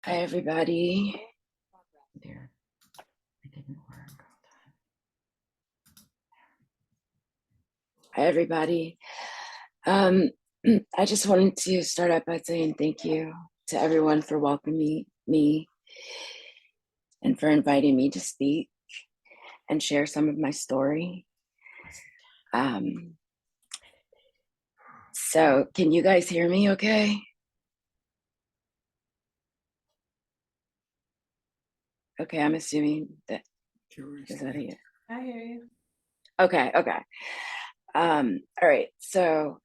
Hi, everybody. There, it didn't work. Hi, everybody. I just wanted to start out by saying thank you to everyone for welcoming me and for inviting me to speak and share some of my story. So can you guys hear me okay? Okay, I'm assuming that is that it? I hear you. Okay. All right. So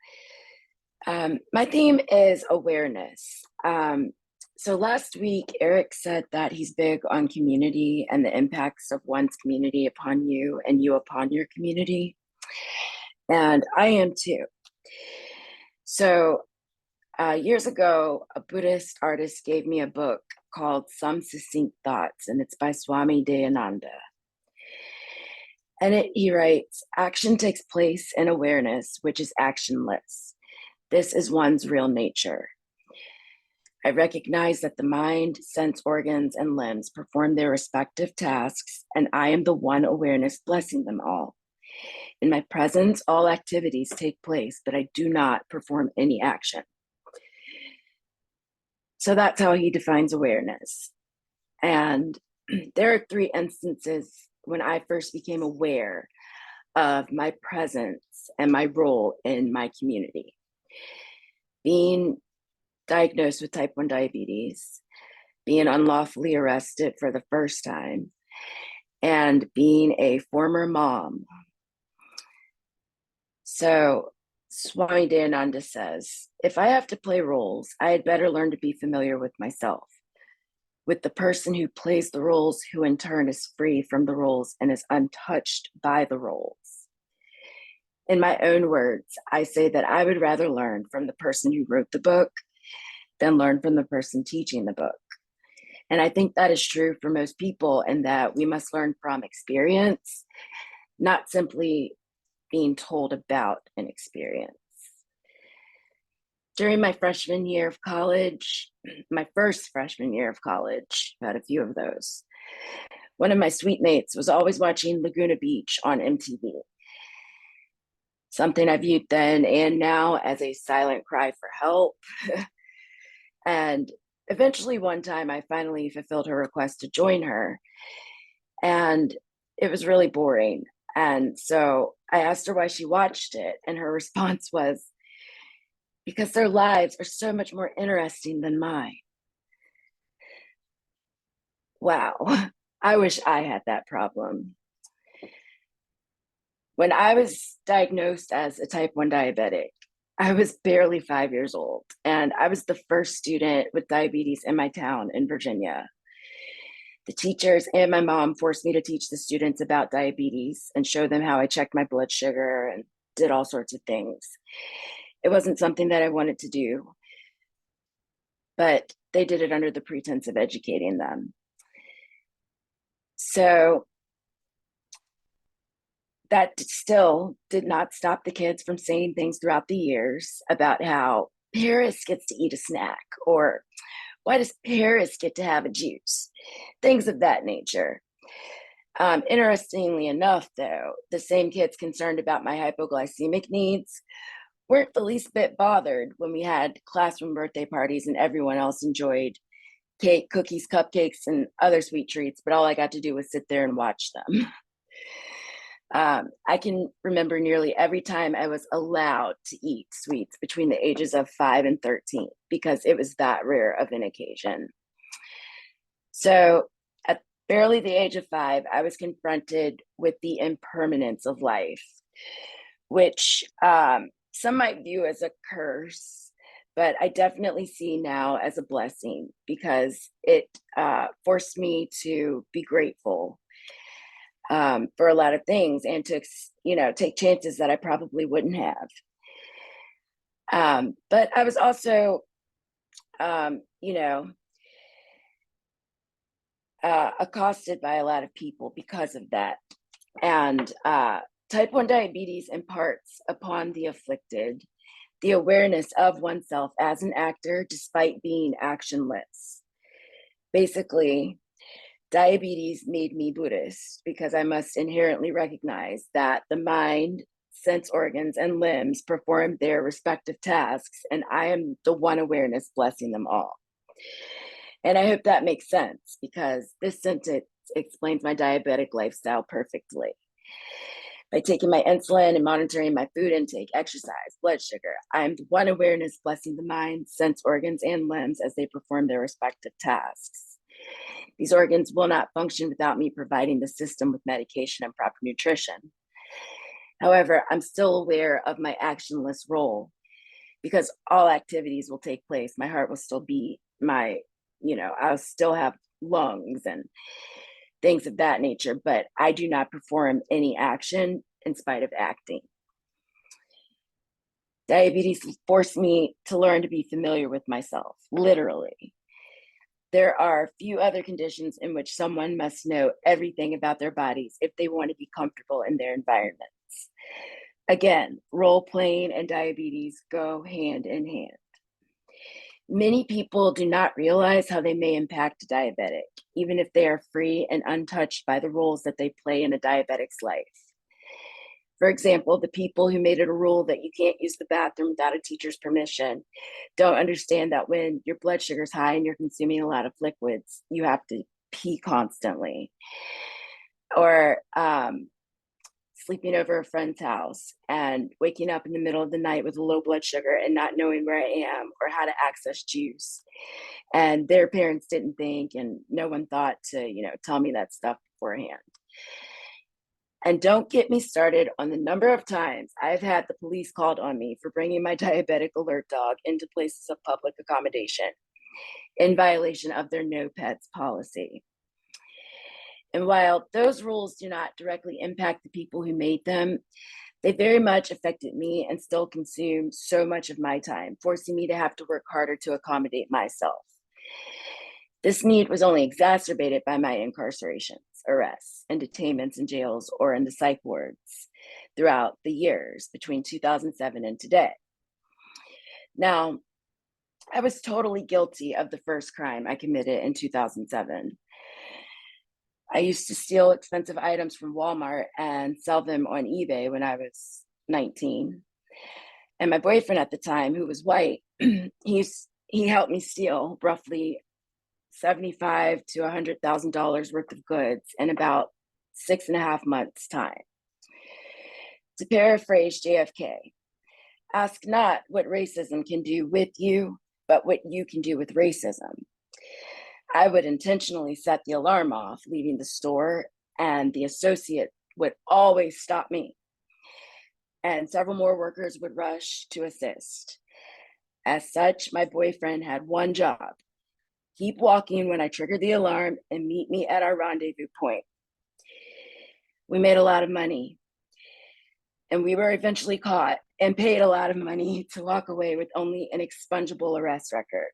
my theme is awareness. So last week, Eric said that he's big on community and the impacts of one's community upon you and you upon your community. And I am too. So years ago, a Buddhist artist gave me a book called Some Succinct Thoughts, and it's by Swami Dayananda. And he writes, action takes place in awareness, which is actionless. This is one's real nature. I recognize that the mind, sense organs, and limbs perform their respective tasks, and I am the one awareness blessing them all. In my presence, all activities take place, but I do not perform any action. So that's how he defines awareness. And there are 3 instances when I first became aware of my presence and my role in my community. Being diagnosed with type 1 diabetes, being unlawfully arrested for the first time, and being a former mom. So Swami Dayananda says, if I have to play roles, I had better learn to be familiar with myself, with the person who plays the roles, who in turn is free from the roles and is untouched by the roles. In my own words, I say that I would rather learn from the person who wrote the book than learn from the person teaching the book. And I think that is true for most people, in that we must learn from experience, not simply being told about an experience. During my freshman year of college, my first freshman year of college, I had a few of those, one of my suite mates was always watching Laguna Beach on MTV, something I viewed then and now as a silent cry for help. And eventually one time I finally fulfilled her request to join her, and it was really boring. And so I asked her why she watched it, and her response was, because their lives are so much more interesting than mine. Wow, I wish I had that problem. When I was diagnosed as a type 1 diabetic, I was barely 5 years old, and I was the first student with diabetes in my town in Virginia. The teachers and my mom forced me to teach the students about diabetes and show them how I checked my blood sugar and did all sorts of things. It wasn't something that I wanted to do, but they did it under the pretense of educating them. So that still did not stop the kids from saying things throughout the years about how Paris gets to eat a snack, or why does Paris get to have a juice? Things of that nature. Interestingly enough, though, the same kids concerned about my hypoglycemic needs weren't the least bit bothered when we had classroom birthday parties and everyone else enjoyed cake, cookies, cupcakes, and other sweet treats, but all I got to do was sit there and watch them. I can remember nearly every time I was allowed to eat sweets between the ages of 5 and 13, because it was that rare of an occasion. So at barely the age of 5, I was confronted with the impermanence of life, which some might view as a curse, but I definitely see now as a blessing, because it forced me to be grateful for a lot of things, and to, take chances that I probably wouldn't have. But I was also, accosted by a lot of people because of that. And type 1 diabetes imparts upon the afflicted the awareness of oneself as an actor, despite being actionless. Basically, diabetes made me Buddhist because I must inherently recognize that the mind, sense organs, and limbs perform their respective tasks, and I am the one awareness blessing them all. And I hope that makes sense because this sentence explains my diabetic lifestyle perfectly. By taking my insulin and monitoring my food intake, exercise, blood sugar, I am the one awareness blessing the mind, sense organs, and limbs as they perform their respective tasks. These organs will not function without me providing the system with medication and proper nutrition. However, I'm still aware of my actionless role because all activities will take place. My heart will still beat, I'll still have lungs and things of that nature, but I do not perform any action in spite of acting. Diabetes forced me to learn to be familiar with myself, literally. There are few other conditions in which someone must know everything about their bodies if they want to be comfortable in their environments. Again, role playing and diabetes go hand in hand. Many people do not realize how they may impact a diabetic, even if they are free and untouched by the roles that they play in a diabetic's life. For example, the people who made it a rule that you can't use the bathroom without a teacher's permission don't understand that when your blood sugar is high and you're consuming a lot of liquids, you have to pee constantly. Or sleeping over a friend's house and waking up in the middle of the night with low blood sugar and not knowing where I am or how to access juice. And their parents didn't think, and no one thought to, tell me that stuff beforehand. And don't get me started on the number of times I've had the police called on me for bringing my diabetic alert dog into places of public accommodation in violation of their no pets policy. And while those rules do not directly impact the people who made them, they very much affected me and still consume so much of my time, forcing me to have to work harder to accommodate myself. This need was only exacerbated by my incarcerations, arrests, and detainments in jails or in the psych wards throughout the years between 2007 and today. Now, I was totally guilty of the first crime I committed in 2007. I used to steal expensive items from Walmart and sell them on eBay when I was 19. And my boyfriend at the time, who was white, he helped me steal roughly $75,000 to $100,000 worth of goods in about 6.5 months' time. To paraphrase JFK, ask not what racism can do with you, but what you can do with racism. I would intentionally set the alarm off leaving the store, and the associate would always stop me. And several more workers would rush to assist. As such, my boyfriend had one job: keep walking when I triggered the alarm and meet me at our rendezvous point. We made a lot of money, and we were eventually caught and paid a lot of money to walk away with only an expungible arrest record.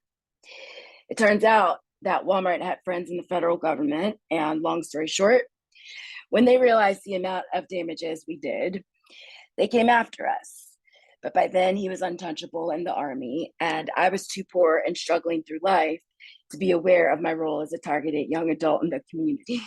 It turns out that Walmart had friends in the federal government, and long story short, when they realized the amount of damages we did, they came after us. But by then he was untouchable in the army, and I was too poor and struggling through life to be aware of my role as a targeted young adult in the community.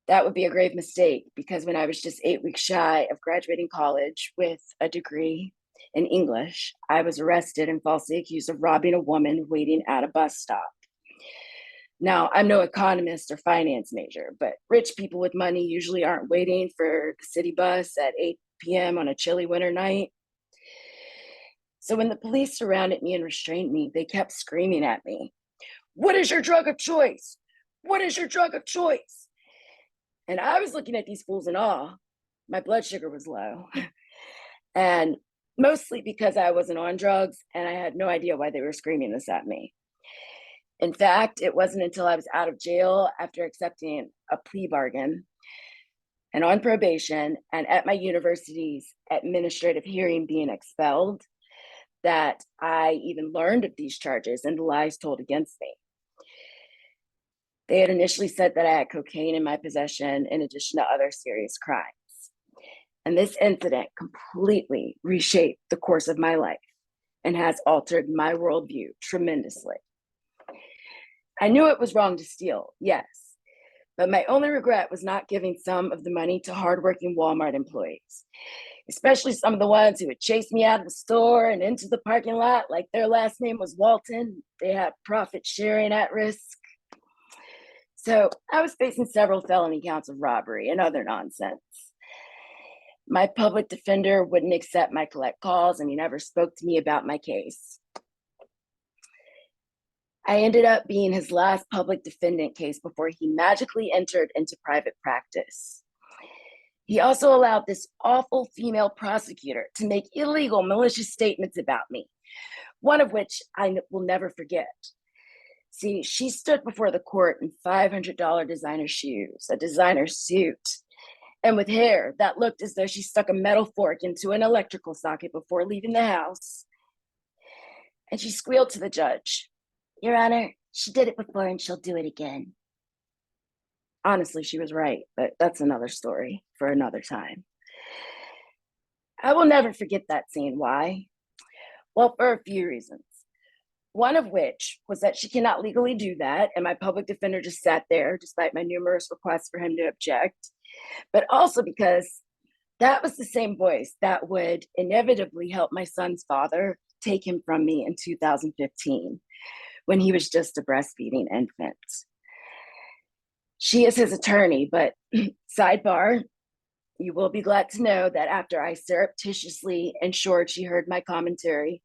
That would be a grave mistake, because when I was just 8 weeks shy of graduating college with a degree in English, I was arrested and falsely accused of robbing a woman waiting at a bus stop. Now, I'm no economist or finance major, but rich people with money usually aren't waiting for the city bus at 8 p.m. on a chilly winter night. So when the police surrounded me and restrained me, they kept screaming at me, "What is your drug of choice? What is your drug of choice?" And I was looking at these fools in awe. My blood sugar was low. And mostly because I wasn't on drugs and I had no idea why they were screaming this at me. In fact, it wasn't until I was out of jail after accepting a plea bargain and on probation and at my university's administrative hearing being expelled that I even learned of these charges and the lies told against me. They had initially said that I had cocaine in my possession in addition to other serious crimes. And this incident completely reshaped the course of my life and has altered my worldview tremendously. I knew it was wrong to steal, yes, but my only regret was not giving some of the money to hardworking Walmart employees, especially some of the ones who would chase me out of the store and into the parking lot like their last name was Walton. They had profit sharing at risk. So I was facing several felony counts of robbery and other nonsense. My public defender wouldn't accept my collect calls, and he never spoke to me about my case. I ended up being his last public defendant case before he magically entered into private practice. He also allowed this awful female prosecutor to make illegal, malicious statements about me, one of which I will never forget. See, she stood before the court in $500 designer shoes, a designer suit, and with hair that looked as though she stuck a metal fork into an electrical socket before leaving the house. And she squealed to the judge, "Your Honor, she did it before and she'll do it again." Honestly, she was right, but that's another story for another time. I will never forget that scene. Why? Well, for a few reasons. One of which was that she cannot legally do that, and my public defender just sat there despite my numerous requests for him to object, but also because that was the same voice that would inevitably help my son's father take him from me in 2015 when he was just a breastfeeding infant. She is his attorney, but sidebar, you will be glad to know that after I surreptitiously ensured she heard my commentary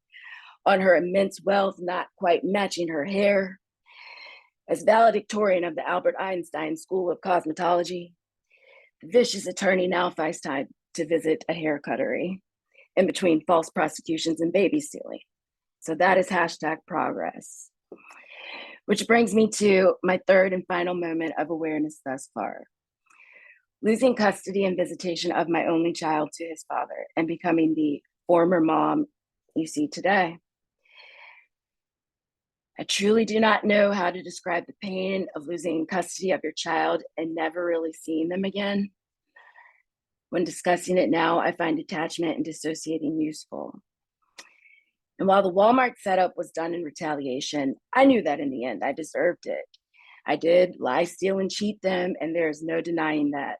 on her immense wealth not quite matching her hair, as valedictorian of the Albert Einstein School of Cosmetology, the vicious attorney now finds time to visit a hair cuttery in between false prosecutions and baby stealing. So that is #progress. Which brings me to my third and final moment of awareness thus far. Losing custody and visitation of my only child to his father and becoming the former mom you see today. I truly do not know how to describe the pain of losing custody of your child and never really seeing them again. When discussing it now, I find detachment and dissociating useful. And while the Walmart setup was done in retaliation, I knew that in the end I deserved it. I did lie, steal, and cheat them, and there's no denying that.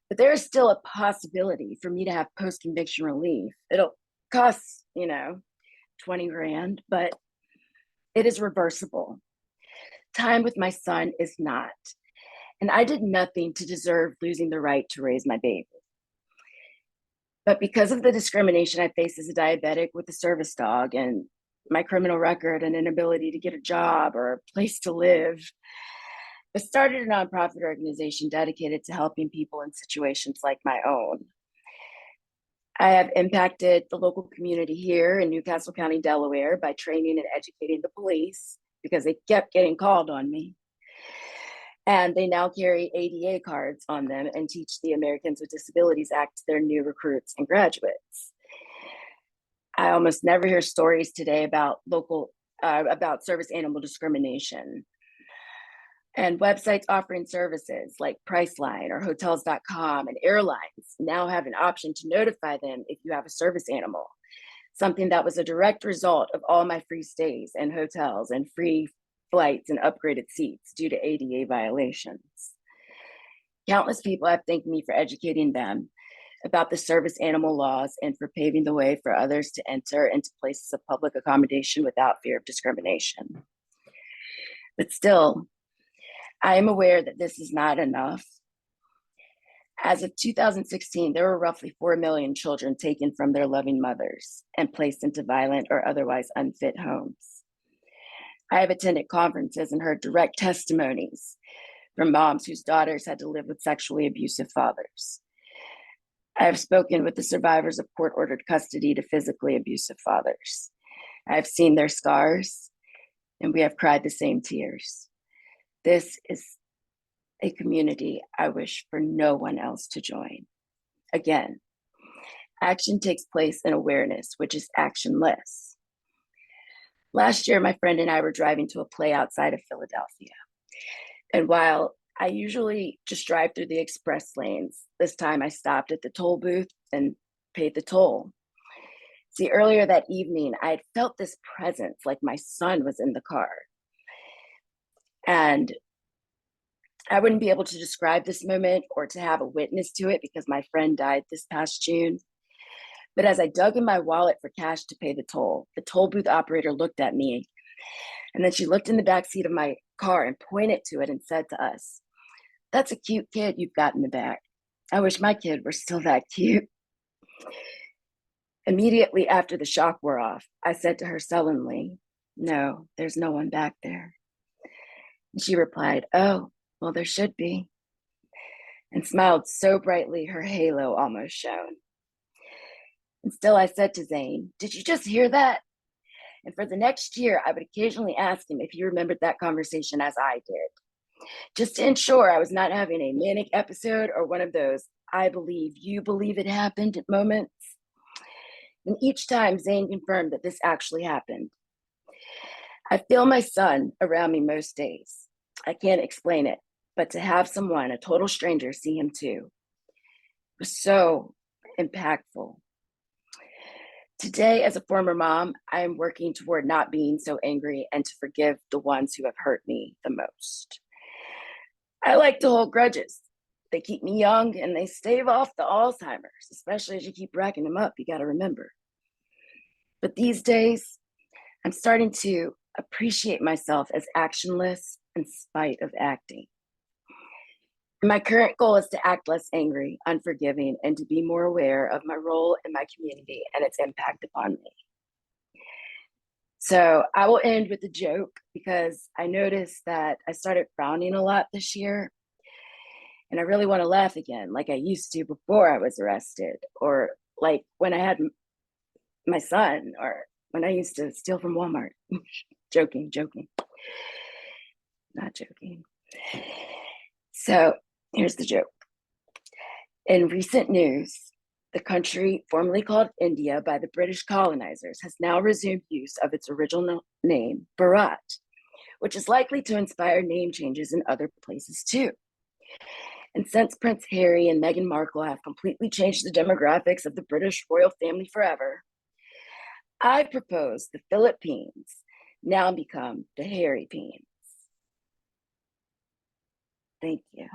But there is still a possibility for me to have post-conviction relief. It'll cost, 20 grand, but it is reversible. Time with my son is not. And I did nothing to deserve losing the right to raise my baby. But because of the discrimination I face as a diabetic with a service dog and my criminal record and inability to get a job or a place to live, I started a nonprofit organization dedicated to helping people in situations like my own. I have impacted the local community here in Newcastle County, Delaware, by training and educating the police because they kept getting called on me. And they now carry ADA cards on them and teach the Americans with Disabilities Act to their new recruits and graduates. I almost never hear stories today about about service animal discrimination. And websites offering services like Priceline or Hotels.com and airlines now have an option to notify them if you have a service animal, something that was a direct result of all my free stays in hotels and free flights and upgraded seats due to ADA violations. Countless people have thanked me for educating them about the service animal laws and for paving the way for others to enter into places of public accommodation without fear of discrimination. But still, I am aware that this is not enough. As of 2016, there were roughly 4 million children taken from their loving mothers and placed into violent or otherwise unfit homes. I have attended conferences and heard direct testimonies from moms whose daughters had to live with sexually abusive fathers. I have spoken with the survivors of court-ordered custody to physically abusive fathers. I have seen their scars, and we have cried the same tears. This is a community I wish for no one else to join. Again, action takes place in awareness, which is actionless. Last year, my friend and I were driving to a play outside of Philadelphia. And while I usually just drive through the express lanes, this time I stopped at the toll booth and paid the toll. See, earlier that evening, I had felt this presence like my son was in the car. And I wouldn't be able to describe this moment or to have a witness to it because my friend died this past June. But as I dug in my wallet for cash to pay the toll booth operator looked at me, and then she looked in the back seat of my car and pointed to it and said to us, "That's a cute kid you've got in the back. I wish my kid were still that cute." Immediately after the shock wore off, I said to her sullenly, "No, there's no one back there." And she replied, "Oh, well, there should be," and smiled so brightly her halo almost shone. And still I said to Zane, "Did you just hear that?" And for the next year, I would occasionally ask him if he remembered that conversation as I did, just to ensure I was not having a manic episode or one of those "I believe you believe it happened" moments. And each time, Zane confirmed that this actually happened. I feel my son around me most days. I can't explain it, but to have someone, a total stranger, see him too was so impactful. Today, as a former mom, I am working toward not being so angry and to forgive the ones who have hurt me the most. I like to hold grudges. They keep me young and they stave off the Alzheimer's, especially as you keep racking them up, you got to remember. But these days, I'm starting to appreciate myself as actionless in spite of acting. My current goal is to act less angry, unforgiving, and to be more aware of my role in my community and its impact upon me. So I will end with a joke because I noticed that I started frowning a lot this year. And I really want to laugh again, like I used to before I was arrested, or like when I had my son, or when I used to steal from Walmart. Joking, not joking. So here's the joke. In recent news, the country formerly called India by the British colonizers has now resumed use of its original name, Bharat, which is likely to inspire name changes in other places too. And since Prince Harry and Meghan Markle have completely changed the demographics of the British royal family forever, I propose the Philippines now become the Harry Peens. Thank you.